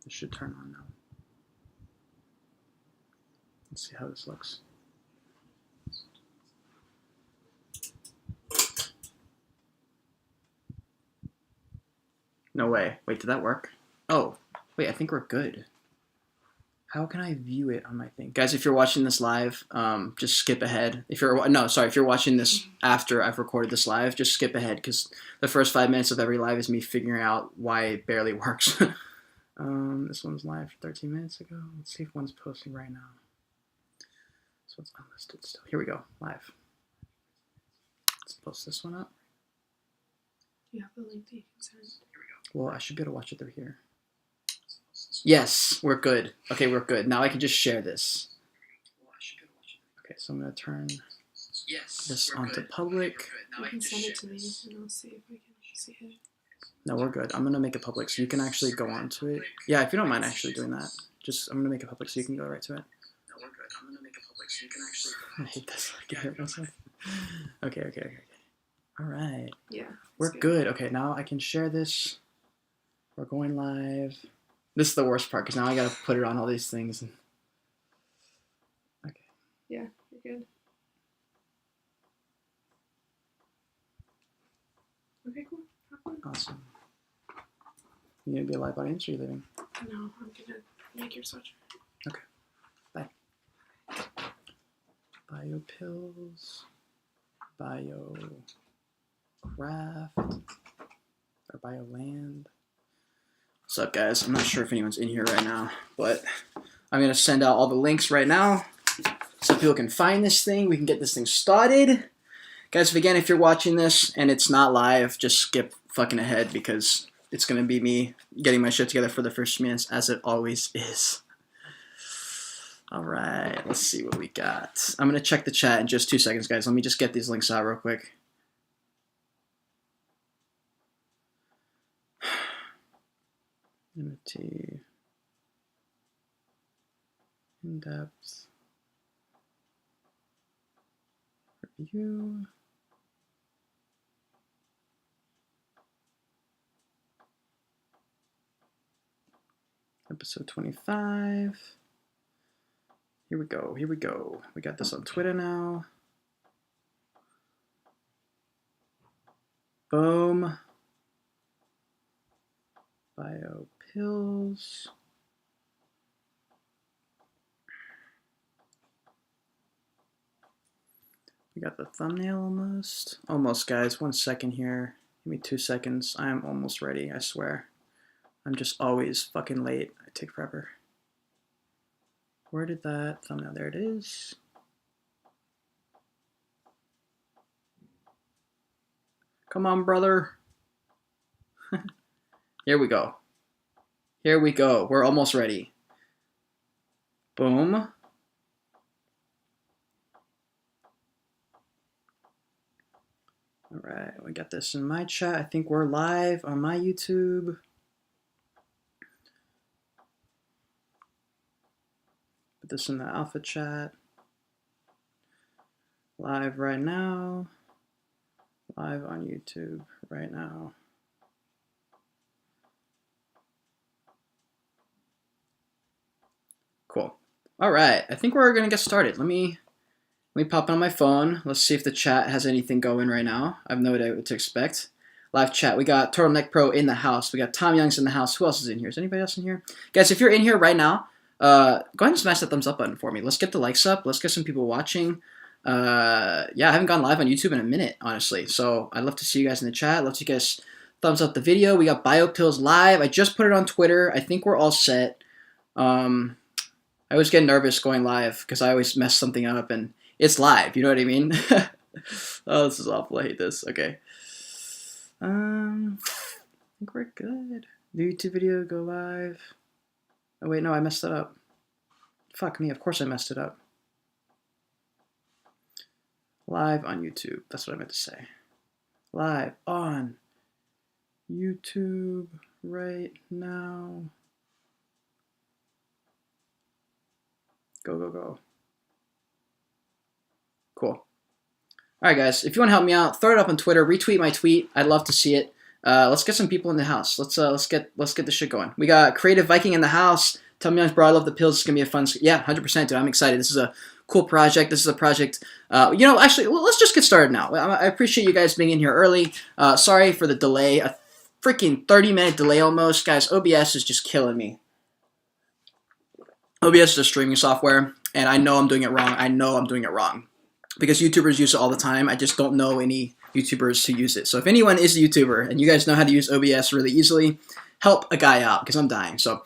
This should turn on now. Let's see how this looks. No way. Wait, did that work? Oh, wait, I think we're good. How can I view it on my thing? Guys, if you're watching this live, just skip ahead. If you're watching this after I've recorded this live, just skip ahead because the first 5 minutes of every live is me figuring out why it barely works. This one's live 13 minutes ago. Let's see if one's posting right now. So it's unlisted still. Here we go, live. Let's post this one up. You have the link that you can send. Here we go. Well, I should be able to watch it through here. Yes, we're good. Okay, we're good. Now I can just share this. Okay, so I'm going to turn this onto public. You can send it to me and I'll see if I can see it. No, we're good. I'm going to make it public so you can actually go onto it. Yeah, if you don't mind actually doing that. I'm going to make it public so you can go right to it. No, we're good. I'm going to make it public so you can actually I hate this. I can hear myself. Okay. All right. Yeah. We're good. Okay, now I can share this. We're going live. This is the worst part because now I got to put it on all these things. Okay. Yeah, you're good. Okay, cool. Have fun. Awesome. You going to be a live audience or are you leaving? No, I'm going to make your sweatshirt. Okay. Bye. BYOPILLS. BYOCRAFT. Or BYOLAND. What's up, guys? I'm not sure if anyone's in here right now, but I'm going to send out all the links right now so people can find this thing. We can get this thing started. Guys, if you're watching this and it's not live, just skip fucking ahead because it's going to be me getting my shit together for the first minutes, as it always is. All right, let's see what we got. I'm going to check the chat in just 2 seconds, guys. Let me just get these links out real quick. NFT, in-depth, review, episode 25, here we go, we got this on Twitter now, boom, BYOPILLS. We got the thumbnail almost. Almost, guys. 1 second here. Give me 2 seconds. I am almost ready, I swear. I'm just always fucking late. I take forever. Where did that thumbnail? There it is. Come on, brother. Here we go. Here we go. We're almost ready. Boom. All right, we got this in my chat. I think we're live on my YouTube. Put this in the alpha chat. Live right now. Live on YouTube right now. Cool. All right, I think we're gonna get started. Let me pop on my phone. Let's see if the chat has anything going right now. I have no idea what to expect. Live chat. We got Turtleneck Pro in the house. We got Tom Young's in the house. Who else is in here? Is anybody else in here? Guys, if you're in here right now, go ahead and smash that thumbs up button for me. Let's get the likes up. Let's get some people watching. Yeah, I haven't gone live on YouTube in a minute, honestly. So I'd love to see you guys in the chat. I'd love to see you guys thumbs up the video. We got BYOPILLS live. I just put it on Twitter. I think we're all set. I always get nervous going live because I always mess something up and it's live, you know what I mean? Oh, this is awful. I hate this. Okay. I think we're good. The YouTube video, go live. Oh, wait, no, I messed it up. Fuck me, of course I messed it up. Live on YouTube. That's what I meant to say. Live on YouTube right now. Go, go, go. Cool. All right, guys. If you want to help me out, throw it up on Twitter. Retweet my tweet. I'd love to see it. Let's get some people in the house. Let's get this shit going. We got Creative Viking in the house. Tell me, bro, I love the pills. It's gonna be a fun. Yeah, 100%, dude. I'm excited. This is a cool project. This is a project. Actually, let's just get started now. I appreciate you guys being in here early. Sorry for the delay. A freaking 30-minute delay almost, guys. OBS is just killing me. OBS is a streaming software, and I know I'm doing it wrong. I know I'm doing it wrong because YouTubers use it all the time. I just don't know any YouTubers who use it. So if anyone is a YouTuber and you guys know how to use OBS really easily, help a guy out because I'm dying. So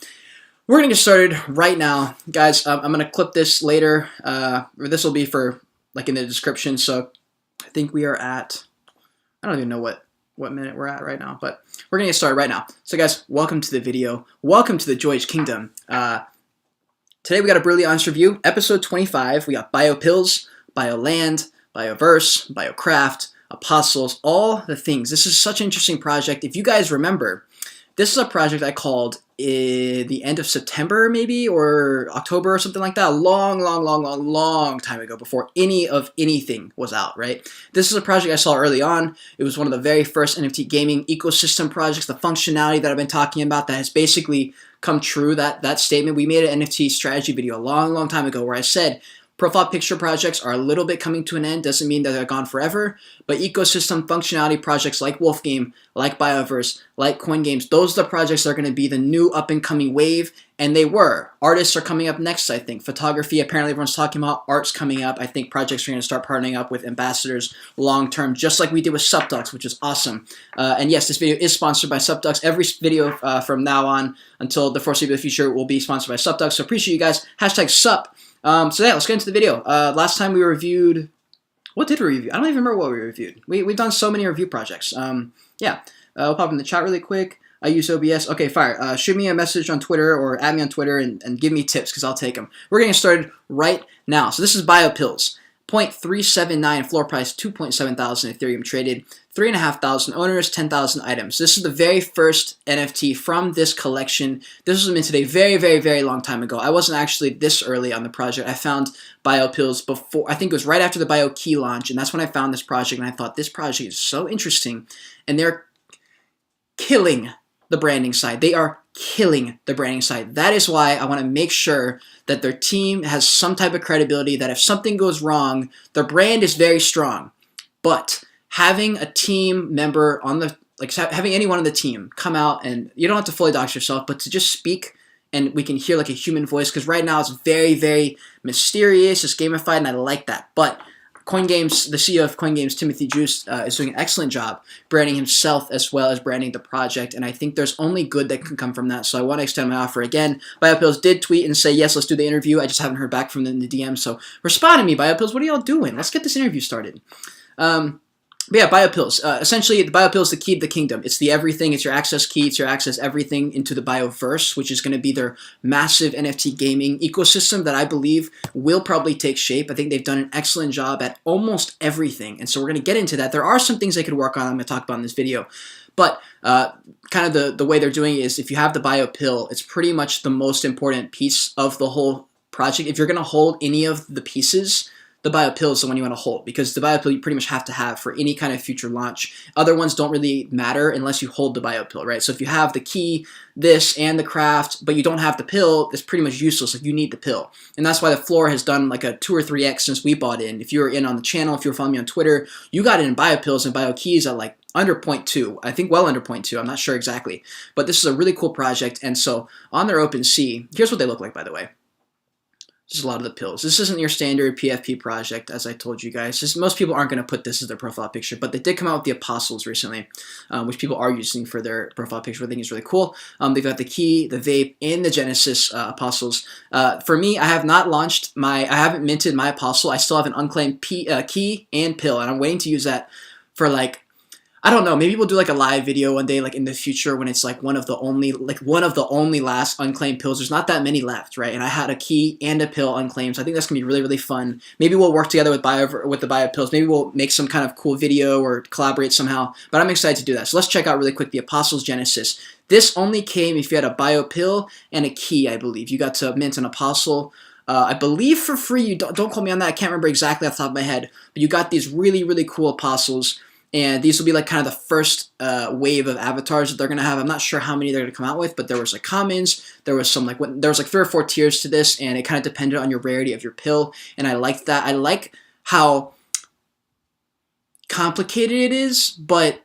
we're going to get started right now. Guys, I'm going to clip this later. Or this will be for like in the description. So I think we are at, I don't even know what minute we're at right now, but we're going to get started right now. So guys, welcome to the video. Welcome to the Joyage Kingdom. Today we got a brutally honest review, episode 25. We got BYOPILLS, BYOLAND, BYOVERSE, BYOCRAFT, Apostles, all the things. This is such an interesting project. If you guys remember, this is a project I called the end of September maybe, or October or something like that. A long time ago before anything was out, right? This is a project I saw early on. It was one of the very first NFT gaming ecosystem projects, the functionality that I've been talking about that has basically come true, that statement. We made an NFT strategy video a long time ago where I said profile picture projects are a little bit coming to an end. Doesn't mean that they're gone forever, but ecosystem functionality projects like Wolfgame, like BYOVERSE, like CoinGames, those are the projects that are going to be the new up-and-coming wave, and they were. Artists are coming up next, I think. Photography, apparently everyone's talking about. Art's coming up. I think projects are going to start partnering up with ambassadors long-term, just like we did with Subducks, which is awesome. And yes, this video is sponsored by Subducks. Every video from now on until the foreseeable future will be sponsored by Subducks, so appreciate you guys. Hashtag Sup. So yeah, let's get into the video. Last time we reviewed, what did we review? I don't even remember what we reviewed. We've done so many review projects. Yeah, we'll pop in the chat really quick. I use OBS. Okay, fire. Shoot me a message on Twitter or add me on Twitter and give me tips because I'll take them. We're getting started right now. So this is BYOPILLS. 0.379 floor price, 2.7 thousand Ethereum traded, 3,500 owners, 10,000 items. This is the very first NFT from this collection. This was minted a very long time ago. I wasn't actually this early on the project. I found BYOPILLS before, I think it was right after the BYOKey launch, and that's when I found this project, and I thought this project is so interesting, and they're killing the branding side. They are killing the branding side. That is why I want to make sure that their team has some type of credibility, that if something goes wrong, their brand is very strong. But having a team member on the, like having anyone on the team come out, and you don't have to fully dox yourself, but to just speak and we can hear like a human voice, because right now it's very mysterious, it's gamified, and I like that. But CoinGames, the CEO of CoinGames, Timothy Juice, is doing an excellent job branding himself as well as branding the project, and I think there's only good that can come from that, so I want to extend my offer again. BYOPILLS did tweet and say, yes, let's do the interview. I just haven't heard back from them in the DM, so respond to me, BYOPILLS. What are y'all doing? Let's get this interview started. But yeah, BYOPILLS. Essentially, the BYOPILLS is the key to the kingdom. It's the everything. It's your access key. It's your access everything into the BYOVERSE, which is going to be their massive NFT gaming ecosystem that I believe will probably take shape. I think they've done an excellent job at almost everything, and so we're going to get into that. There are some things they could work on I'm going to talk about in this video, but kind of the way they're doing it is if you have the BYOPILL, it's pretty much the most important piece of the whole project. If you're going to hold any of the pieces, the BYOPILL is the one you want to hold, because the BYOPILL you pretty much have to have for any kind of future launch. Other ones don't really matter unless you hold the BYOPILL, right? So if you have the key, this, and the craft, but you don't have the pill, it's pretty much useless. Like, you need the pill. And that's why the floor has done like a 2 or 3x since we bought in. If you were in on the channel, if you were following me on Twitter, you got it in BYOPILLS and BYOKeys at like under 0.2. I think well under 0.2. I'm not sure exactly. But this is a really cool project. And so on their OpenSea, here's what they look like, by the way. Just a lot of the pills. This isn't your standard PFP project, as I told you guys. Just most people aren't going to put this as their profile picture, but they did come out with the Apostles recently, which people are using for their profile picture, which I think is really cool. They've got the Key, the Vape, and the Genesis Apostles. For me, I have not launched I haven't minted my Apostle. I still have an unclaimed Key and Pill, and I'm waiting to use that for like, I don't know, maybe we'll do like a live video one day, like in the future, when it's like one of the only last unclaimed pills. There's not that many left, right? And I had a Key and a Pill unclaimed, so I think that's gonna be really fun. Maybe we'll work together with the BYOPILLS. Maybe we'll make some kind of cool video or collaborate somehow. But I'm excited to do that. So let's check out really quick the Apostles Genesis. This only came if you had a BYOPILL and a Key, I believe. You got to mint an Apostle. I believe for free. You don't quote me on that. I can't remember exactly off the top of my head. But you got these really cool Apostles. And these will be like kind of the first wave of avatars that they're gonna have. I'm not sure how many they're gonna come out with, but there was like commons, there was some like there was like 3 or 4 tiers to this, and it kind of depended on your rarity of your pill. And I liked that. I like how complicated it is, but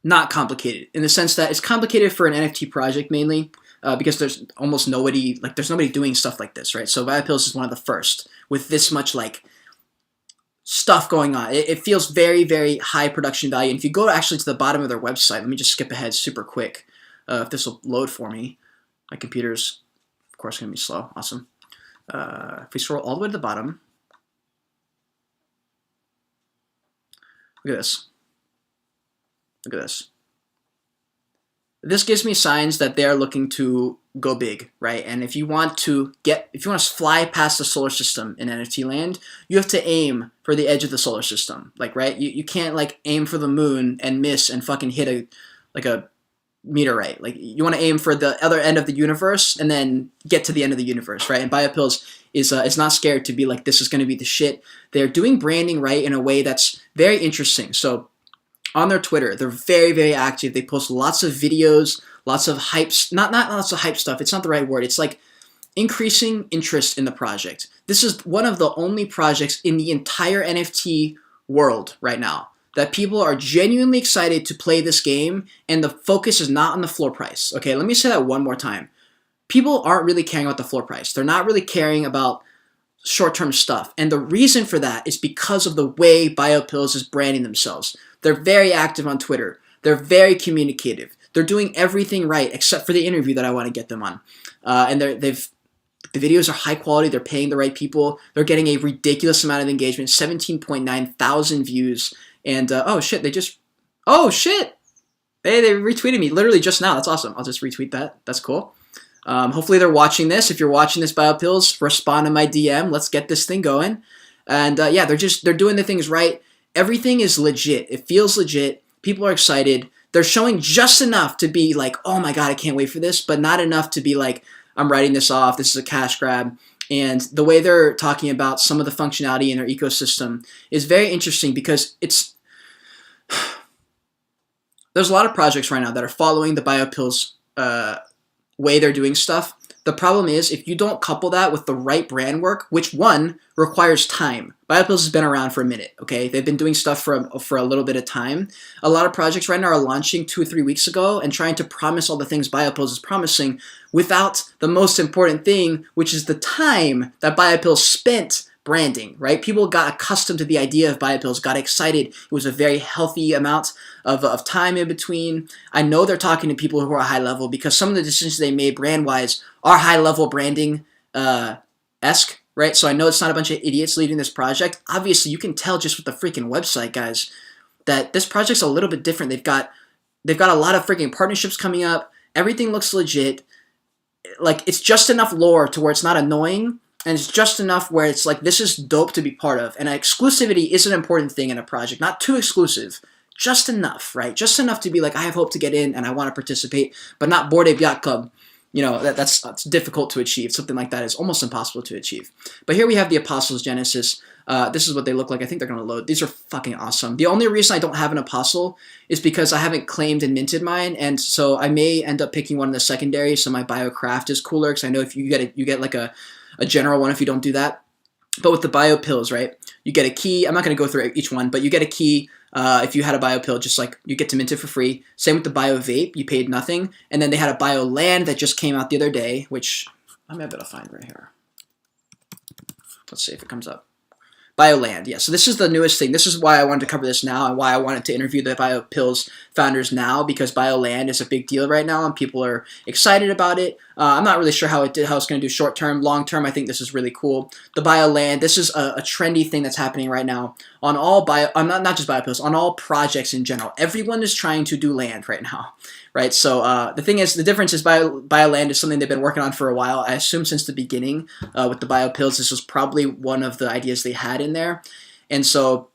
not complicated in the sense that it's complicated for an NFT project mainly because there's almost nobody, like there's nobody doing stuff like this, right? So BYOPILLS is one of the first with this much like stuff going on. It feels very, very high production value. And if you go actually to the bottom of their website, let me just skip ahead super quick. If this will load for me. My computer's, of course, going to be slow. Awesome. If we scroll all the way to the bottom, look at this. Look at this. This gives me signs that they're looking to go big, right? And if you want to fly past the solar system in NFT land, you have to aim for the edge of the solar system, like, right? You can't like aim for the moon and miss and fucking hit a meteorite. Like, you want to aim for the other end of the universe and then get to the end of the universe, right? And BYOPILLS is not scared to be like, this is going to be the shit. They're doing branding right in a way that's very interesting. So on their Twitter, they're very, very active. They post lots of videos, lots of hype, not lots of hype stuff. It's not the right word. It's like increasing interest in the project. This is one of the only projects in the entire NFT world right now that people are genuinely excited to play this game, and the focus is not on the floor price. Okay, let me say that one more time. People aren't really caring about the floor price. They're not really caring about short-term stuff. And the reason for that is because of the way BYOPILLS is branding themselves. They're very active on Twitter. They're very communicative. They're doing everything right except for the interview that I want to get them on. And the videos are high quality. They're paying the right people. They're getting a ridiculous amount of engagement, 17.9 thousand views. And oh shit, they retweeted me literally just now. That's awesome. I'll just retweet that. That's cool. Hopefully they're watching this. If you're watching this, BYOPILLS, respond to my DM. Let's get this thing going. And yeah, they're doing the things right. Everything is legit. It feels legit. People are excited. They're showing just enough to be like, oh my god, I can't wait for this, but not enough to be like, I'm writing this off. This is a cash grab. And the way they're talking about some of the functionality in their ecosystem is very interesting because there's a lot of projects right now that are following the BYOPILLS way they're doing stuff. The problem is if you don't couple that with the right brand work, which one requires time. BYOPILLS has been around for a minute, okay? They've been doing stuff for a little bit of time. A lot of projects right now are launching 2 or 3 weeks ago and trying to promise all the things BYOPILLS is promising without the most important thing, which is the time that BYOPILLS spent branding, right? People got accustomed to the idea of BYOPILLS, got excited. It was a very healthy amount of time in between. I know they're talking to people who are high level because some of the decisions they made brand-wise are high level branding esque, right? So I know it's not a bunch of idiots leading this project. Obviously, you can tell just with the freaking website, guys, that this project's a little bit different. They've got a lot of freaking partnerships coming up. Everything looks legit. Like, it's just enough lore to where it's not annoying, and it's just enough where it's like, this is dope to be part of. And exclusivity is an important thing in a project. Not too exclusive. Just enough, right? Just enough to be like, I have hope to get in and I want to participate, but not Bored Ape Yacht Club. You know, that's difficult to achieve. Something like that is almost impossible to achieve. But here we have the Apostles Genesis. This is what they look like. I think they're going to load. These are fucking awesome. The only reason I don't have an Apostle is because I haven't claimed and minted mine, and so I may end up picking one in the secondary, so my BYOCRAFT is cooler, because I know if you get like a general one if you don't do that. But with the BYOPILLS, right, you get a key. I'm not going to go through each one, but you get a key. If you had a BYOPILL, just like you get to mint it for free. Same with the BYOVAPE, you paid nothing. And then they had a BYOLAND that just came out the other day, which I may be able to find right here. Let's see if it comes up. BYOLAND, yeah. So this is the newest thing. This is why I wanted to cover this now and why I wanted to interview the BYOPILLS founders now, because BYOLAND is a big deal right now and people are excited about it. I'm not really sure how it's going to do short term. Long term, I think this is really cool. The BYOLAND, this is a trendy thing that's happening right now on all not just BYOPILLS, on all projects in general. Everyone is trying to do land right now, right? So the thing is, the difference is BYOLAND is something they've been working on for a while. I assume since the beginning with the BYOPILLS, this was probably one of the ideas they had in there. And so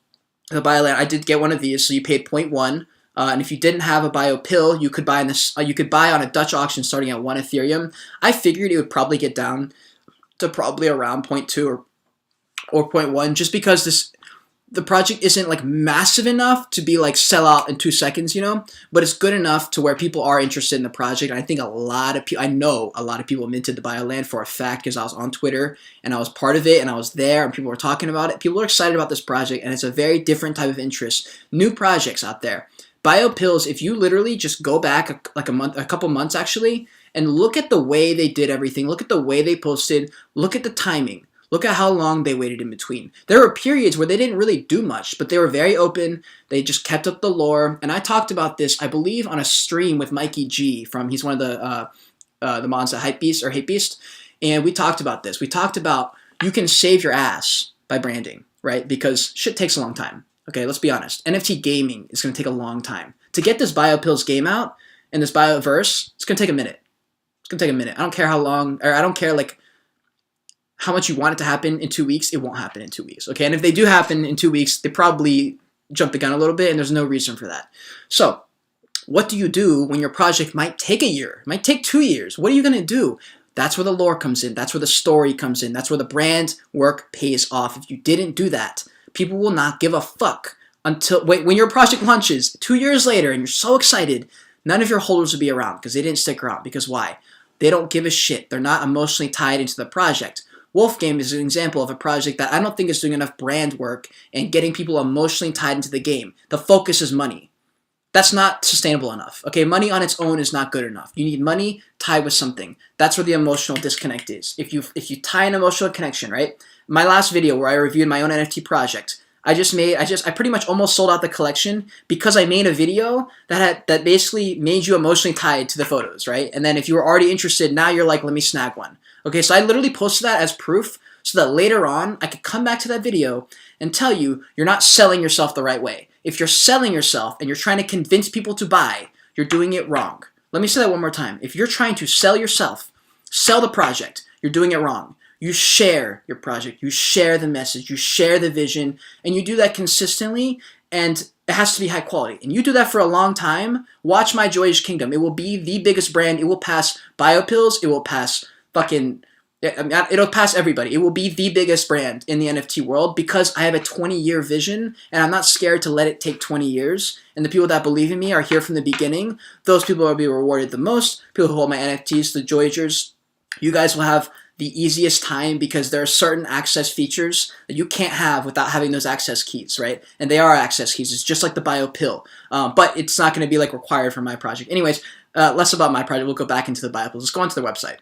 the BYOLAND, I did get one of these. So you paid 0.1. And if you didn't have a BYOPILL, you could buy on a Dutch auction starting at 1 Ethereum. I figured it would probably get down to probably around 0.2 or 0.1, just because the project isn't like massive enough to be like sell out in 2 seconds, you know, but it's good enough to where people are interested in the project. And I think a lot of people, I know a lot of people minted the BioLand for a fact because I was on Twitter and I was part of it and I was there and people were talking about it. People are excited about this project and it's a very different type of interest. New projects out there. BioPills, if you literally just go back like a couple months actually, and look at the way they did everything, look at the way they posted, look at the timing. Look at how long they waited in between. There were periods where they didn't really do much, but they were very open. They just kept up the lore. And I talked about this, I believe, on a stream with Mikey G he's one of the mods at Hypebeast. And we talked about this. We talked about you can save your ass by branding, right? Because shit takes a long time. Okay, let's be honest. NFT gaming is going to take a long time. To get this BioPills game out and this BioVerse, it's going to take a minute. It's going to take a minute. I don't care how long, or I don't care like how much you want it to happen in 2 weeks, it won't happen in 2 weeks, okay? And if they do happen in 2 weeks, they probably jump the gun a little bit, and there's no reason for that. So, what do you do when your project might take a year, might take 2 years? What are you going to do? That's where the lore comes in. That's where the story comes in. That's where the brand work pays off. If you didn't do that, people will not give a fuck until, when your project launches 2 years later, and you're so excited, none of your holders will be around, because they didn't stick around. Because why? They don't give a shit. They're not emotionally tied into the project. Wolfgame is an example of a project that I don't think is doing enough brand work and getting people emotionally tied into the game. The focus is money. That's not sustainable enough. Okay, money on its own is not good enough. You need money tied with something. That's where the emotional disconnect is. If you tie an emotional connection, right? My last video where I reviewed my own NFT project, I pretty much almost sold out the collection because I made a video that basically made you emotionally tied to the photos, right? And then if you were already interested, now you're like, let me snag one. Okay, so I literally posted that as proof so that later on I could come back to that video and tell you you're not selling yourself the right way. If you're selling yourself and you're trying to convince people to buy, you're doing it wrong. Let me say that one more time. If you're trying to sell yourself, sell the project, you're doing it wrong. You share your project, you share the message, you share the vision, and you do that consistently, and it has to be high quality. And you do that for a long time, watch my Joyage Kingdom. It will be the biggest brand. It will pass BioPills. It will pass it'll pass everybody. It will be the biggest brand in the NFT world because I have a 20-year vision and I'm not scared to let it take 20 years. And the people that believe in me are here from the beginning. Those people will be rewarded the most. People who hold my NFTs, the Joyagers, you guys will have the easiest time because there are certain access features that you can't have without having those access keys, right? And they are access keys. It's just like the BioPill, but it's not going to be like required for my project. Anyways, less about my project. We'll go back into the BioPills. Let's go onto the website.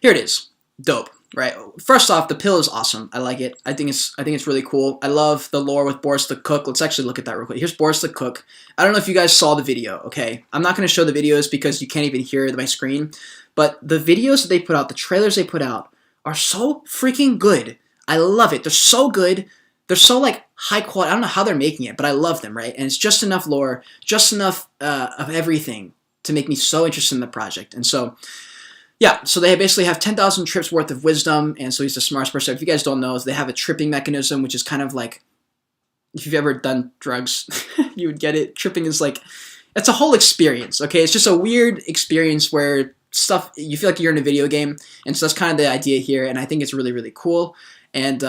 Here it is. Dope, right? First off, the pill is awesome. I like it. I think it's really cool. I love the lore with Boris the Cook. Let's actually look at that real quick. Here's Boris the Cook. I don't know if you guys saw the video, okay? I'm not going to show the videos because you can't even hear my screen. But the videos that they put out, the trailers they put out, are so freaking good. I love it. They're so good. They're so like high quality. I don't know how they're making it, but I love them, right? And it's just enough lore, just enough of everything to make me so interested in the project. And so, yeah, so they basically have 10,000 trips worth of wisdom, and so he's the smartest person. If you guys don't know, they have a tripping mechanism, which is kind of like, if you've ever done drugs, you would get it. Tripping is like, it's a whole experience, okay? It's just a weird experience where you feel like you're in a video game, and so that's kind of the idea here, and I think it's really, really cool. And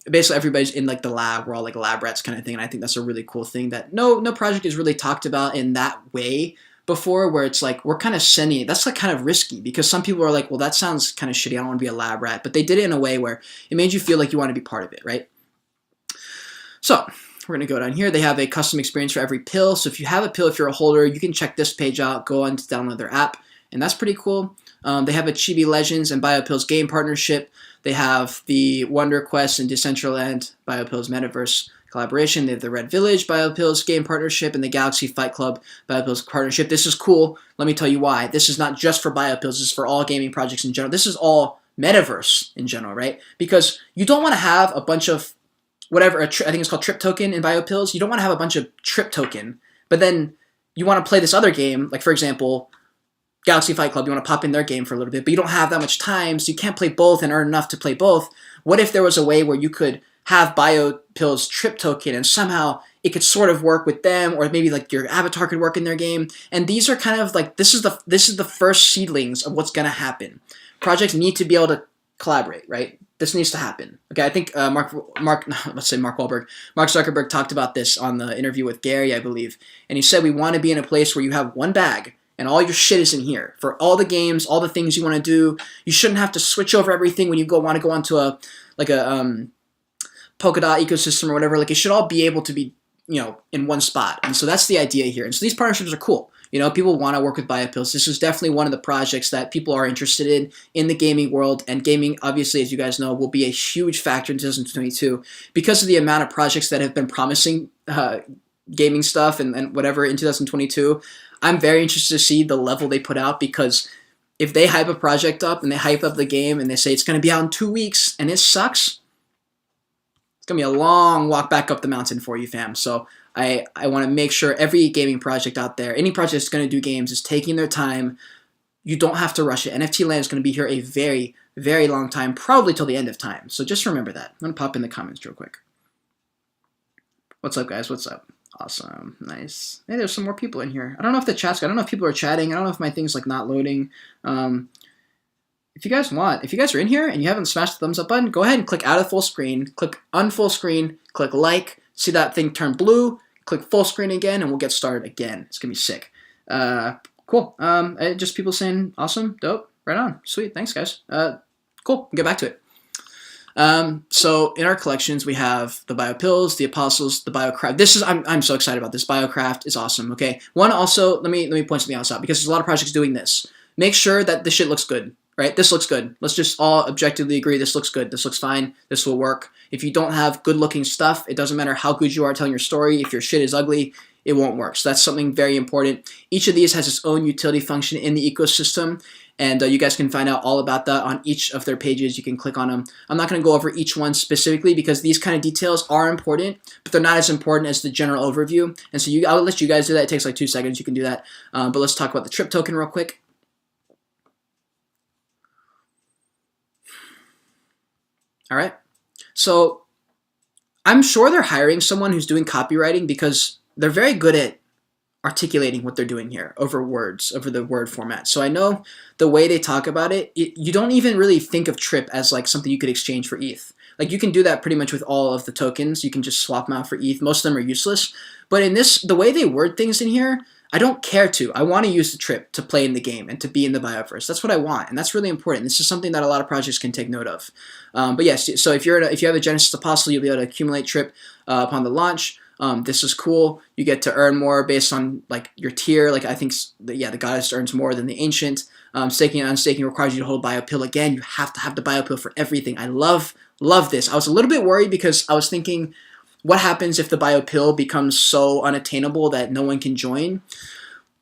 basically everybody's in like the lab, we're all like lab rats kind of thing, and I think that's a really cool thing that no project is really talked about in that way before, where it's like we're kind of sending it. That's like kind of risky because some people are like, well, that sounds kind of shitty, I don't want to be a lab rat, but they did it in a way where it made you feel like you want to be part of it, right? So we're going to go down here. They have a custom experience for every pill. So if you have a pill, if you're a holder, you can check this page out, go on to download their app, and that's pretty cool. They have a Chibi Legends and BioPills game partnership. They have the Wonder Quest and Decentraland BioPills Metaverse collaboration. They have the Red Village BioPills game partnership and the Galaxy Fight Club BioPills partnership. This is cool. Let me tell you why. This is not just for BioPills. This is for all gaming projects in general. This is all Metaverse in general, right? Because you don't want to have a bunch of whatever, I think it's called Trip Token in BioPills. You don't want to have a bunch of Trip Token, but then you want to play this other game, like for example, Galaxy Fight Club, you want to pop in their game for a little bit, but you don't have that much time, so you can't play both and earn enough to play both. What if there was a way where you could have BioPills Trip Token and somehow it could sort of work with them, or maybe like your avatar could work in their game? And these are kind of like, this is the first seedlings of what's going to happen. Projects need to be able to collaborate, right? This needs to happen. Okay, I think Mark Zuckerberg talked about this on the interview with Gary, I believe, and he said we want to be in a place where you have one bag and all your shit is in here for all the games, all the things you want to do. You shouldn't have to switch over everything when you want to go onto a Polkadot ecosystem or whatever. Like, it should all be able to be, you know, in one spot. And so that's the idea here. And so these partnerships are cool. You know, people want to work with BYOPILLS. This is definitely one of the projects that people are interested in the gaming world. And gaming, obviously, as you guys know, will be a huge factor in 2022 because of the amount of projects that have been promising gaming stuff and whatever in 2022. I'm very interested to see the level they put out, because if they hype a project up and they hype up the game and they say it's going to be out in 2 weeks and it sucks, it's going to be a long walk back up the mountain for you, fam. So I want to make sure every gaming project out there, any project that's going to do games, is taking their time. You don't have to rush it. NFT land is going to be here a very, very long time, probably till the end of time. So just remember that. I'm going to pop in the comments real quick. What's up, guys? What's up? Awesome. Nice. Hey, there's some more people in here. I don't know if the chat's good. I don't know if people are chatting. I don't know if my thing's like not loading. If you guys want, if you guys are in here and you haven't smashed the thumbs up button, go ahead and click out of full screen, click unfull screen, click like, see that thing turn blue, click full screen again, and we'll get started again. It's going to be sick. Cool. Just people saying awesome, dope, right on, sweet, thanks guys. Cool, we'll get back to it. So in our collections, we have the BYOPILLS, the Apostles, the BYOCRAFT. This is, I'm so excited about this. BYOCRAFT is awesome. Okay. One, also, let me point something else out, because there's a lot of projects doing this. Make sure that this shit looks good, right? This looks good. Let's just all objectively agree. This looks good. This looks fine. This will work. If you don't have good looking stuff, it doesn't matter how good you are telling your story. If your shit is ugly, it won't work. So that's something very important. Each of these has its own utility function in the ecosystem, and you guys can find out all about that on each of their pages. You can click on them. I'm not going to go over each one specifically, because these kind of details are important, but they're not as important as the general overview. And so I'll let you guys do that. It takes like 2 seconds. You can do that. But let's talk about the TRIP token real quick. All right. So I'm sure they're hiring someone who's doing copywriting, because they're very good at articulating what they're doing here over words, over the word format. So I know the way they talk about it, you don't even really think of TRIP as like something you could exchange for ETH. Like, you can do that pretty much with all of the tokens. You can just swap them out for ETH. Most of them are useless. But in this, the way they word things in here, I don't care to. I want to use the TRIP to play in the game and to be in the BYOVERSE. That's what I want, and that's really important. This is something that a lot of projects can take note of. But yes, so if you have a Genesis Apostle, you'll be able to accumulate TRIP upon the launch. This is cool. You get to earn more based on like your tier. Like, I think the Goddess earns more than the Ancient. Staking and unstaking requires you to hold BYOPILL. Again, you have to have the BYOPILL for everything. I love this. I was a little bit worried, because I was thinking, what happens if the BYOPILL becomes so unattainable that no one can join?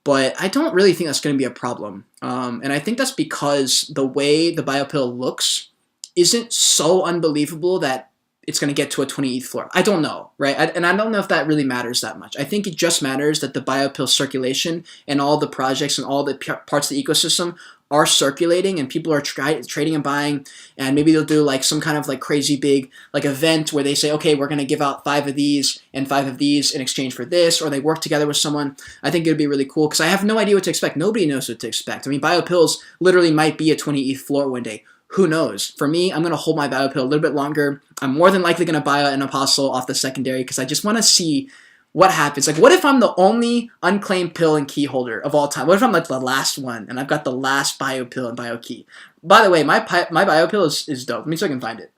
But I don't really think that's going to be a problem. And I think that's because the way the BYOPILL looks isn't so unbelievable that it's going to get to a 20 ETH floor. I don't know, right? And I don't know if that really matters that much. I think it just matters that the BYOPILL circulation and all the projects and all the parts of the ecosystem are circulating, and people are trading and buying, and maybe they'll do like some kind of like crazy big like event where they say, okay, we're going to give out 5 of these and 5 of these in exchange for this, or they work together with someone. I think it would be really cool, because I have no idea what to expect. Nobody knows what to expect. I mean, BYOPILLS literally might be a 20 ETH floor one day. Who knows? For me, I'm going to hold my BYOPILL a little bit longer. I'm more than likely going to buy an Apostle off the secondary, because I just want to see what happens. Like, what if I'm the only unclaimed pill and key holder of all time? What if I'm like the last one and I've got the last BYOPILL and BYOKey? By the way, my BYOPILL is dope. Let me see if I can find it.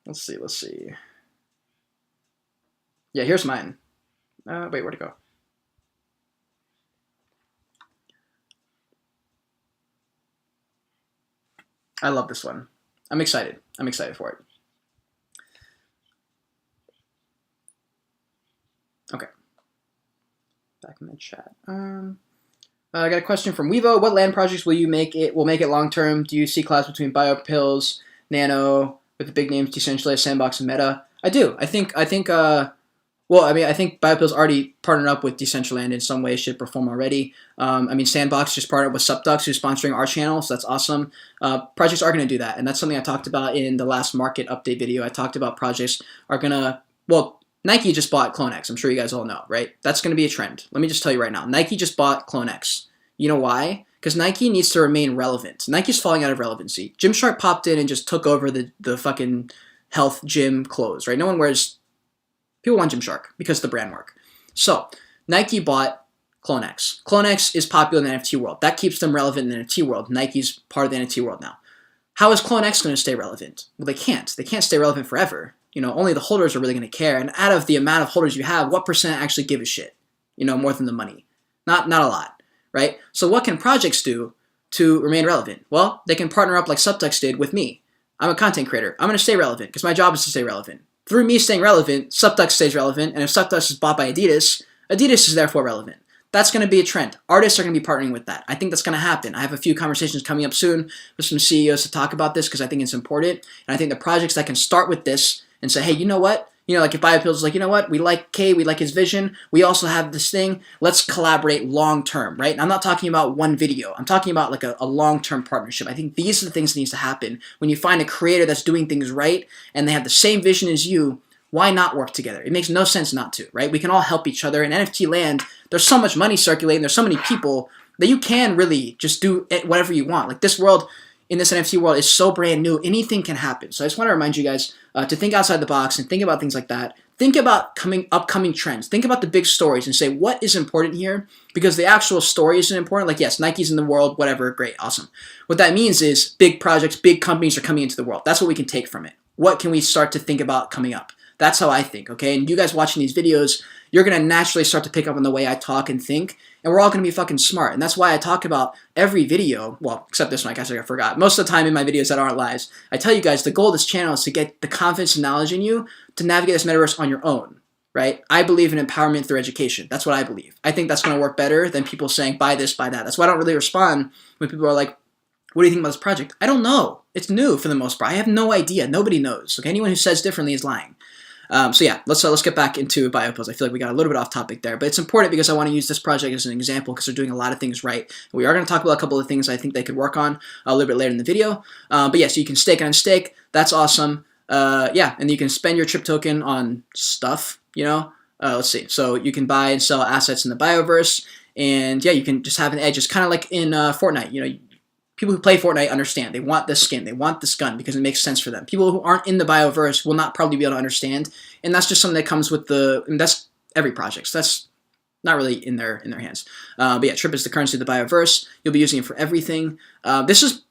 Let's see. Yeah, here's mine. Wait, where'd it go? I love this one. I'm excited. I'm excited for it. Okay. Back in the chat. I got a question from Wevo. What land projects will make it long term? Do you see collabs between BYOPILLS, Nano, with the big names, Decentralized, Sandbox, and Meta? I do. I think BYOPILLS already partnered up with Decentraland in some way, shape, or form already. Sandbox just partnered with Supdux, who's sponsoring our channel, so that's awesome. Projects are going to do that, and that's something I talked about in the last market update video. I talked about projects are going to, Nike just bought CloneX. I'm sure you guys all know, right? That's going to be a trend. Let me just tell you right now. Nike just bought CloneX. You know why? because Nike needs to remain relevant. Nike's falling out of relevancy. Gymshark popped in and just took over the fucking health gym clothes, right? No one wears, people want Gymshark because of the brand mark. So Nike bought CloneX. CloneX is popular in the NFT world. That keeps them relevant in the NFT world. Nike's part of the NFT world now. How is CloneX going to stay relevant? Well, they can't. They can't stay relevant forever. You know, only the holders are really going to care. And out of the amount of holders you have, what percent actually give a shit? You know, more than the money. Not a lot, right? So what can projects do to remain relevant? Well, they can partner up like Subtext did with me. I'm a content creator. I'm going to stay relevant because my job is to stay relevant. Through me staying relevant, Subtext stays relevant. And if Subtext is bought by Adidas, Adidas is therefore relevant. That's going to be a trend. Artists are going to be partnering with that. I think that's going to happen. I have a few conversations coming up soon with some CEOs to talk about this because I think it's important. And I think the projects that can start with this and say, hey, you know what? You know, like if BYOPILLS is like, you know what? We like Cade. We like his vision. We also have this thing. Let's collaborate long term, right? And I'm not talking about one video. I'm talking about like a long-term partnership. I think these are the things that needs to happen. When you find a creator that's doing things right and they have the same vision as you, why not work together? It makes no sense not to, right? We can all help each other. In NFT land, there's so much money circulating. There's so many people that you can really just do whatever you want. Like this world, in this NFT world, is so brand new. Anything can happen. So I just want to remind you guys to think outside the box and think about things like that. Think about upcoming trends. Think about the big stories and say, what is important here? Because the actual story isn't important. Like, yes, Nike's in the world, whatever, great, awesome. What that means is big projects, big companies are coming into the world. That's what we can take from it. What can we start to think about coming up? That's how I think, okay? And you guys watching these videos, you're going to naturally start to pick up on the way I talk and think, and we're all going to be fucking smart. And that's why I talk about every video, well, except this one, I guess I forgot. Most of the time in my videos that aren't lives, I tell you guys the goal of this channel is to get the confidence and knowledge in you to navigate this metaverse on your own, right? I believe in empowerment through education. That's what I believe. I think that's going to work better than people saying, buy this, buy that. That's why I don't really respond when people are like, what do you think about this project? I don't know. It's new for the most part. I have no idea. Nobody knows. Okay? Anyone who says differently is lying. So yeah, let's get back into BYOPILLS. I feel like we got a little bit off topic there, but it's important because I want to use this project as an example because they're doing a lot of things right. We are going to talk about a couple of things I think they could work on a little bit later in the video. But yeah, so you can stake and unstake. That's awesome. Yeah, and you can spend your trip token on stuff, you know. Let's see. So you can buy and sell assets in the BYOVERSE, and yeah, you can just have an edge. It's kind of like in Fortnite, you know. People who play Fortnite understand. They want this skin. They want this gun because it makes sense for them. People who aren't in the BYOVERSE will not probably be able to understand. And that's just something that comes with and that's every project. So that's not really in their hands. But yeah, Trip is the currency of the BYOVERSE. You'll be using it for everything. This is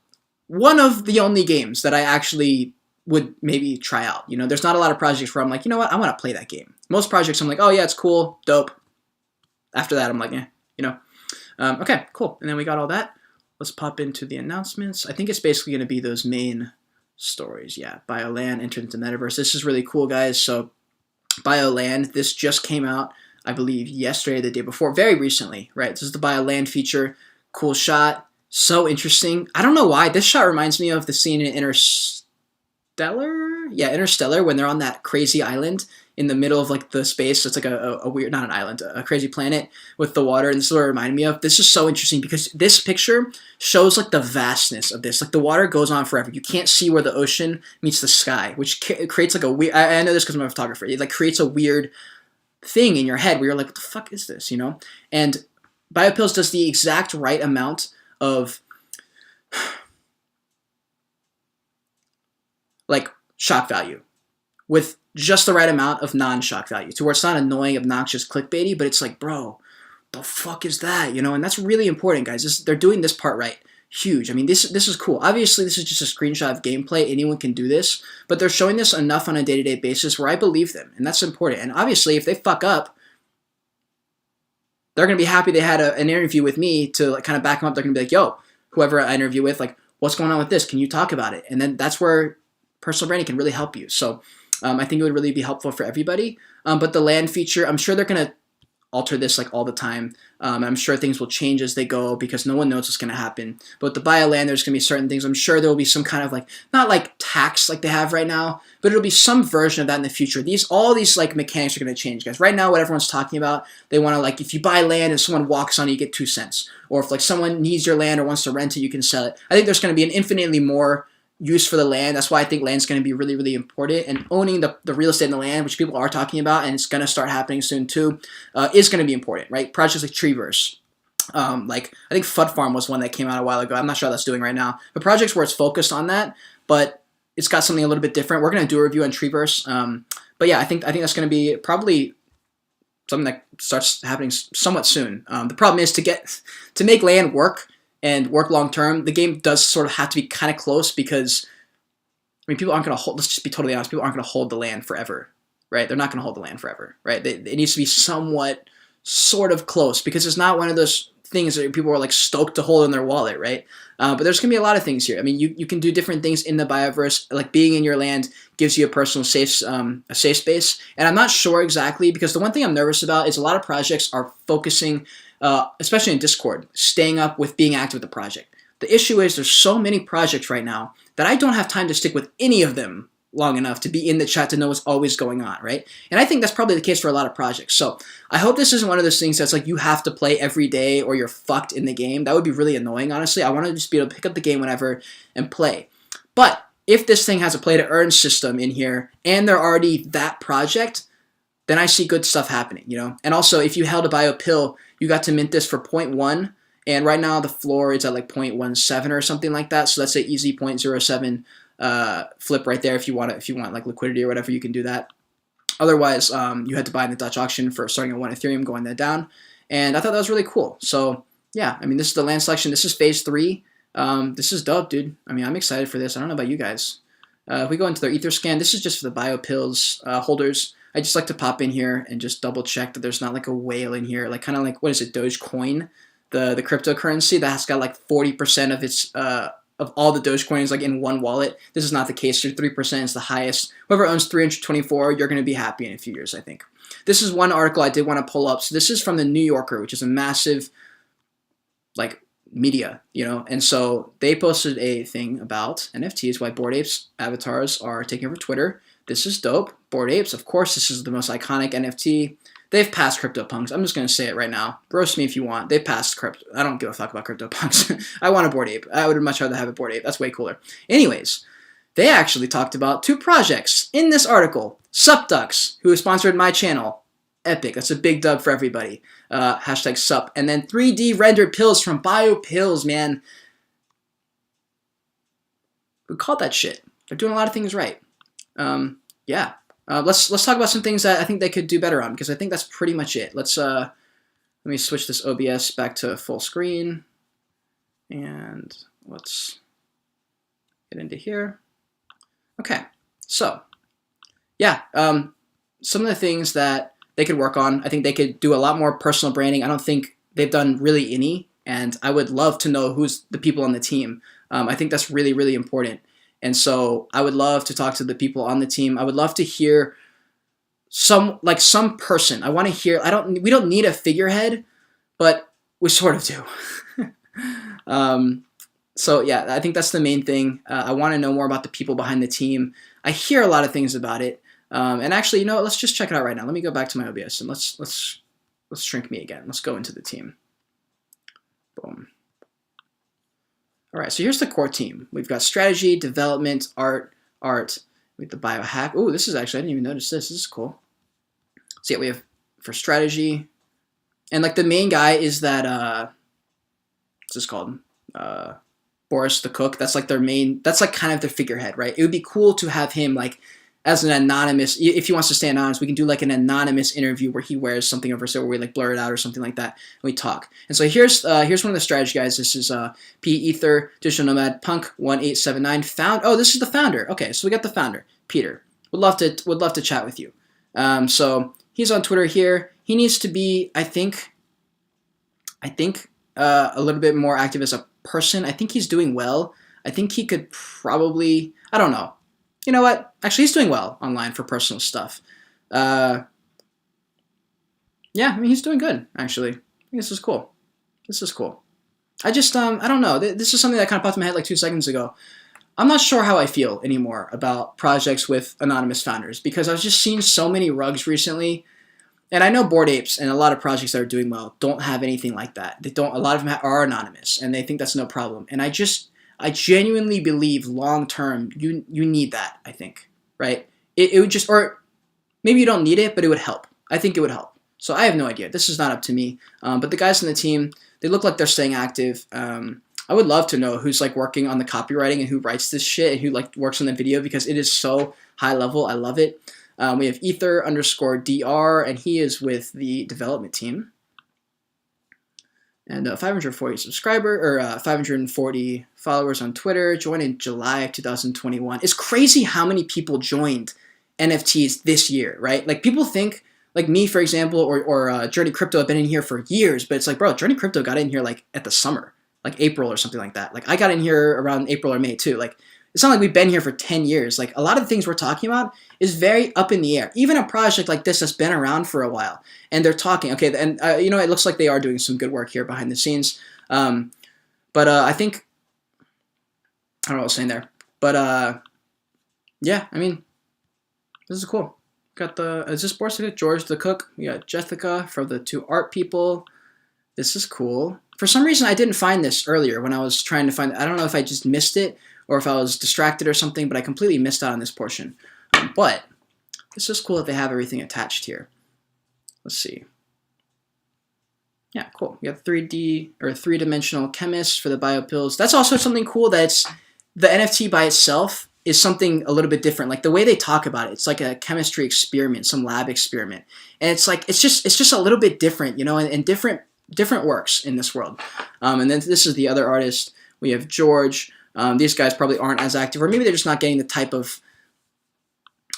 one of the only games that I actually would maybe try out. You know, there's not a lot of projects where I'm like, you know what, I want to play that game. Most projects I'm like, oh yeah, it's cool, dope. After that, I'm like, eh, you know. Okay, cool. And then we got all that. Let's pop into the announcements. I think it's basically going to be those main stories. Yeah, BioLand entered into Metaverse. This is really cool, guys. So BioLand, this just came out, I believe, yesterday or the day before, very recently, right? This is the BioLand feature. Cool shot. So interesting. I don't know why. This shot reminds me of the scene in Interstellar? Yeah, Interstellar, when they're on that crazy island in the middle of like the space. So it's like a weird, not an island, a crazy planet with the water. And this is what it reminded me of. This is so interesting because this picture shows like the vastness of this. Like the water goes on forever. You can't see where the ocean meets the sky, which creates like a weird, I know this because I'm a photographer. It like creates a weird thing in your head where you're like, what the fuck is this, you know? And BYOPILLS does the exact right amount of like shock value with just the right amount of non-shock value to where it's not annoying, obnoxious, clickbaity, but it's like, bro, the fuck is that, you know? And that's really important, guys. They're doing this part right. Huge. I mean, this is cool. Obviously, this is just a screenshot of gameplay. Anyone can do this, but they're showing this enough on a day-to-day basis where I believe them, and that's important. And obviously, if they fuck up, they're going to be happy they had an interview with me to like kind of back them up. They're going to be like, yo, whoever I interview with, like, what's going on with this? Can you talk about it? And then that's where personal branding can really help you. So I think it would really be helpful for everybody. But the land feature, I'm sure they're going to alter this like all the time. I'm sure things will change as they go because no one knows what's going to happen. But with the BioLand, there's going to be certain things. I'm sure there will be some kind of like, not like tax like they have right now, but it'll be some version of that in the future. All these like mechanics are going to change, guys. Right now, what everyone's talking about, they want to like, if you buy land and someone walks on it, you get 2 cents. Or if like someone needs your land or wants to rent it, you can sell it. I think there's going to be an infinitely more use for the land. That's why I think land's going to be really, really important. And owning the real estate in the land, which people are talking about, and it's going to start happening soon too, is going to be important, right? Projects like Treeverse, Like I think FUD Farm was one that came out a while ago. I'm not sure how that's doing right now. But projects where it's focused on that, but it's got something a little bit different. We're gonna do a review on Treeverse. But yeah, I think that's gonna be probably something that starts happening somewhat soon. The problem is to make land work and work long term. The game does sort of have to be kind of close because I mean people aren't gonna hold. Let's just be totally honest. People aren't gonna hold the land forever, right? They're not gonna hold the land forever, right? It needs to be somewhat sort of close because it's not one of those things that people are like stoked to hold in their wallet, right? But there's gonna be a lot of things here. I mean, you can do different things in the BYOVERSE. Like being in your land gives you a personal safe space. And I'm not sure exactly because the one thing I'm nervous about is a lot of projects are focusing, especially in Discord, staying up with being active with the project. The issue is there's so many projects right now that I don't have time to stick with any of them long enough to be in the chat to know what's always going on, right? And I think that's probably the case for a lot of projects. So I hope this isn't one of those things that's like you have to play every day or you're fucked in the game. That would be really annoying, honestly. I want to just be able to pick up the game whenever and play. But if this thing has a play to earn system in here and they're already that project, then I see good stuff happening, you know? And also, if you held a BYOPILL, you got to mint this for 0.1, and right now the floor is at like 0.17 or something like that. So that's an easy 0.07 flip right there. If you want like liquidity or whatever, you can do that. Otherwise, you had to buy in the Dutch auction for starting at 1 Ethereum, going there down. And I thought that was really cool. So yeah, I mean, this is the land selection. This is phase 3. This is dope, dude. I mean, I'm excited for this. I don't know about you guys. If we go into their Etherscan, this is just for the BYOPILLS holders. I just like to pop in here and just double check that there's not like a whale in here, like kind of like, what is it, Dogecoin, the cryptocurrency that has got like 40% of its of all the Dogecoins like in one wallet. This is not the case. Your 3% is the highest. Whoever owns 324, you're going to be happy in a few years, I think. This is one article I did want to pull up. So this is from the New Yorker, which is a massive like media, you know, and so they posted a thing about NFTs, why Bored Apes avatars are taking over Twitter. This is dope. Bored Apes, of course, this is the most iconic NFT. They've passed CryptoPunks. I'm just going to say it right now. Roast me if you want. They passed crypto. I don't give a fuck about CryptoPunks. I want a Bored Ape. I would much rather have a Bored Ape. That's way cooler. Anyways, they actually talked about 2 projects in this article. Supducks, who sponsored my channel. Epic. That's a big dub for everybody. Hashtag sup. And then 3D rendered pills from BYOPILLS, man. We called that shit. They're doing a lot of things right. Yeah. Let's talk about some things that I think they could do better on, because I think that's pretty much it. Let me switch this OBS back to full screen, and let's get into here. Okay, so yeah, some of the things that they could work on, I think they could do a lot more personal branding. I don't think they've done really any, and I would love to know who's the people on the team. I think that's really, really important. And so I would love to talk to the people on the team. I would love to hear some person. I want to hear, we don't need a figurehead, but we sort of do. So yeah, I think that's the main thing. I want to know more about the people behind the team. I hear a lot of things about it. And actually, you know what? Let's just check it out right now. Let me go back to my OBS and let's shrink me again. Let's go into the team. Boom. All right, so here's the core team. We've got strategy, development, art, with the biohack. Oh, this is actually, I didn't even notice this. This is cool. So yeah, we have for strategy. And like the main guy is that, what's this called? Boris the cook. That's like their main, that's like kind of their figurehead, right? It would be cool to have him like as an anonymous, if he wants to stay anonymous, we can do like an anonymous interview where he wears something over so where we like blur it out or something like that, and we talk. And so here's one of the strategy guys. This is P Ether, Digital Nomad, Punk 1879. Oh, this is the founder. Okay, so we got the founder, Peter. Would love to chat with you. So he's on Twitter here. He needs to be, I think, a little bit more active as a person. I think he's doing well. I think he could probably, I don't know. You know what? Actually, he's doing well online for personal stuff. Yeah, I mean, he's doing good, actually. I think this is cool. This is cool. I just, I don't know. This is something that kind of popped in my head like 2 seconds ago. I'm not sure how I feel anymore about projects with anonymous founders, because I've just seen so many rugs recently. And I know Bored Apes and a lot of projects that are doing well don't have anything like that. They don't. A lot of them are anonymous, and they think that's no problem. And I genuinely believe long term you need that, I think, right? It would just, or maybe you don't need it, but it would help. I think it would help. So I have no idea. This is not up to me. But the guys on the team, they look like they're staying active. I would love to know who's like working on the copywriting and who writes this shit and who like works on the video, because it is so high level. I love it. We have Ether_DR, and he is with the development team. And 540 subscriber, or 540 followers on Twitter. Joined in July of 2021. It's crazy how many people joined NFTs this year, right? Like people think, like me, for example, or Journey Crypto have been in here for years, but it's like, bro, Journey Crypto got in here like at the summer, like April or something like that. Like I got in here around April or May too. Like it's not like we've been here for 10 years. Like a lot of the things we're talking about is very up in the air. Even a project like this that's been around for a while, and they're talking. Okay, and you know, it looks like they are doing some good work here behind the scenes. But I think I don't know what I was saying there. But yeah, I mean, this is cool. Got the is this Borsica? George the cook. We got Jessica from the two art people. This is cool. For some reason, I didn't find this earlier when I was trying to find. I don't know if I just missed it or if I was distracted or something, but I completely missed out on this portion. But it's just cool that they have everything attached here. Let's see. Yeah, cool. We got 3D or three-dimensional chemists for the BYOPILLS. That's also something cool. That's the NFT by itself is something a little bit different. Like the way they talk about it, it's like a chemistry experiment, some lab experiment, and it's like it's just a little bit different, you know, and different works in this world. And then this is the other artist. We have George. These guys probably aren't as active, or maybe they're just not getting the type of.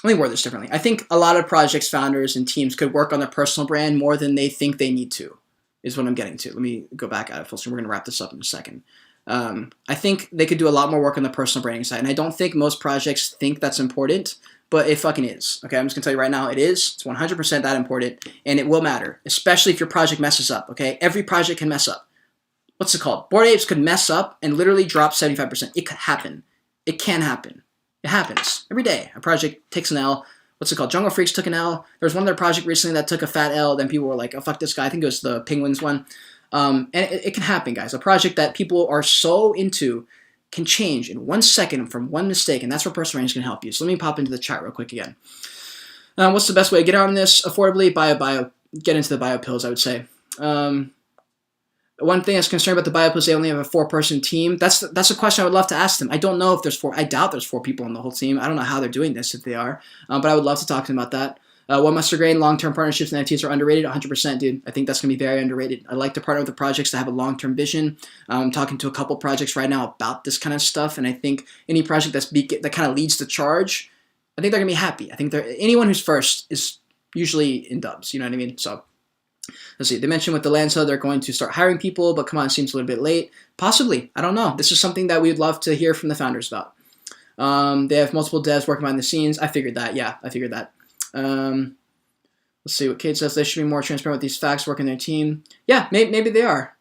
Let me word this differently. I think a lot of projects, founders, and teams could work on their personal brand more than they think they need to, is what I'm getting to. Let me go back out of full screen. We're going to wrap this up in a second. I think they could do a lot more work on the personal branding side, and I don't think most projects think that's important, but it fucking is. Okay, I'm just going to tell you right now, it is. It's 100% that important, and it will matter, especially if your project messes up, okay? Every project can mess up. What's it called? Bored Apes could mess up and literally drop 75%. It could happen. It can happen. It happens every day. A project takes an L. What's it called? Jungle Freaks took an L. There was one other project recently that took a fat L. Then people were like, oh, fuck this guy. I think it was the Penguins one. And it can happen, guys. A project that people are so into can change in 1 second from one mistake, and that's where personal branding can help you. So let me pop into the chat real quick again. What's the best way to get on this affordably? Get into the BYOPILLS, I would say. One thing that's concerned about the BYOPILLS, they only have a 4-person team. That's a question I would love to ask them. I don't know if there's 4. I doubt there's 4 people on the whole team. I don't know how they're doing this if they are, but I would love to talk to them about that. One Mustard Grain, long-term partnerships and NFTs are underrated. 100%, dude. I think that's going to be very underrated. I like to partner with the projects that have a long-term vision. I'm talking to a couple projects right now about this kind of stuff, and I think any project that kind of leads the charge, I think they're going to be happy. I think anyone who's first is usually in dubs. You know what I mean? So let's see. They mentioned with the land sale they're going to start hiring people, but come on, it seems a little bit late. Possibly. I don't know. This is something that we would love to hear from the founders about. They have multiple devs working behind the scenes. I figured that. Yeah, I figured that. Let's see what Cade says. They should be more transparent with these facts working their team. Yeah, maybe they are.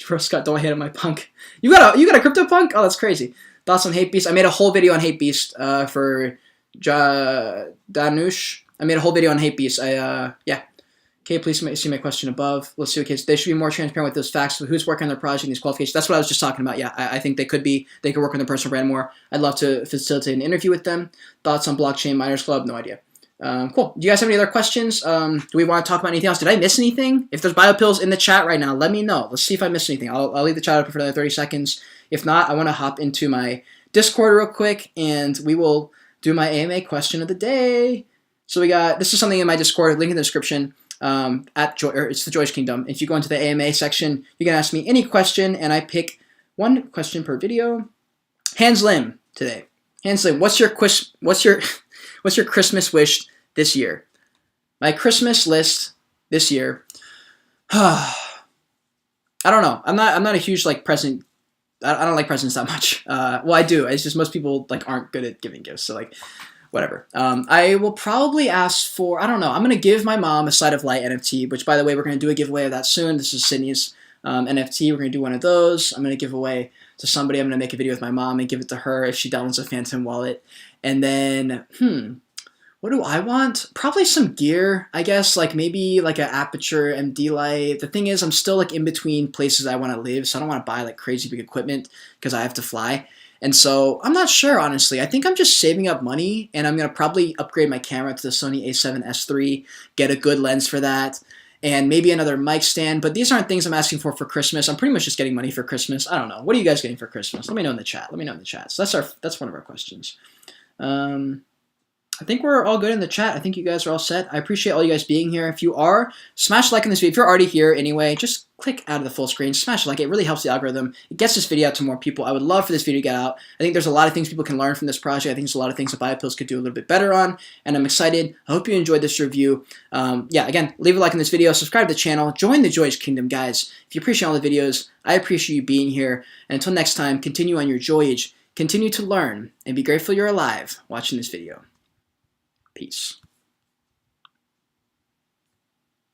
Bro, Scott, don't hate on my punk. You got a crypto punk? Oh, that's crazy. Thoughts on Hate Beast? I made a whole video on Hate Beast for Danush. I made a whole video on Hate Beast. Yeah. Okay, please see my question above. Let's see what Cade says. They should be more transparent with those facts. Who's working on their project and these qualifications? That's what I was just talking about. Yeah, I think they could be. They could work on their personal brand more. I'd love to facilitate an interview with them. Thoughts on Blockchain Miners Club? No idea. Cool. Do you guys have any other questions? Do we want to talk about anything else? Did I miss anything? If there's BYOPILLS in the chat right now, let me know. Let's see if I missed anything. I'll leave the chat open for another 30 seconds. If not, I want to hop into my Discord real quick, and we will do my AMA question of the day. So this is something in my Discord, link in the description. It's the Joyage Kingdom. If you go into the AMA section, you can ask me any question, and I pick one question per video. Hans Lim today. Hans Lim, what's your Christmas wish this year? My Christmas list this year. I don't know. I'm not a huge present. I don't like presents that much. Well, I do. It's just most people aren't good at giving gifts. So whatever. I will probably ask for, I don't know. I'm gonna give my mom a Side of Light NFT, which by the way, we're gonna do a giveaway of that soon. This is Sydney's NFT. We're gonna do one of those. I'm gonna give away to somebody. I'm gonna make a video with my mom and give it to her if she downloads a Phantom wallet. And then, what do I want? Probably some gear, I guess, maybe an Aperture MD light. The thing is, I'm still in between places I want to live, so I don't want to buy crazy big equipment because I have to fly. And so I'm not sure, honestly. I think I'm just saving up money, and I'm going to probably upgrade my camera to the Sony A7S III, get a good lens for that, and maybe another mic stand. But these aren't things I'm asking for Christmas. I'm pretty much just getting money for Christmas. I don't know. What are you guys getting for Christmas? Let me know in the chat. Let me know in the chat. So that's one of our questions. I think we're all good in the chat. I think you guys are all set. I appreciate all you guys being here. If you are, smash like on this video. If you're already here anyway, just click out of the full screen, smash like. It really helps the algorithm. It gets this video out to more people. I would love for this video to get out. I think there's a lot of things people can learn from this project. I think there's a lot of things that BYOPILLS could do a little bit better on, and I'm excited. I hope you enjoyed this review. Yeah, again, leave a like on this video, subscribe to the channel, join the Joyage Kingdom, guys. If you appreciate all the videos, I appreciate you being here. And until next time, continue on your Joyage, continue to learn, and be grateful you're alive watching this video. Peace.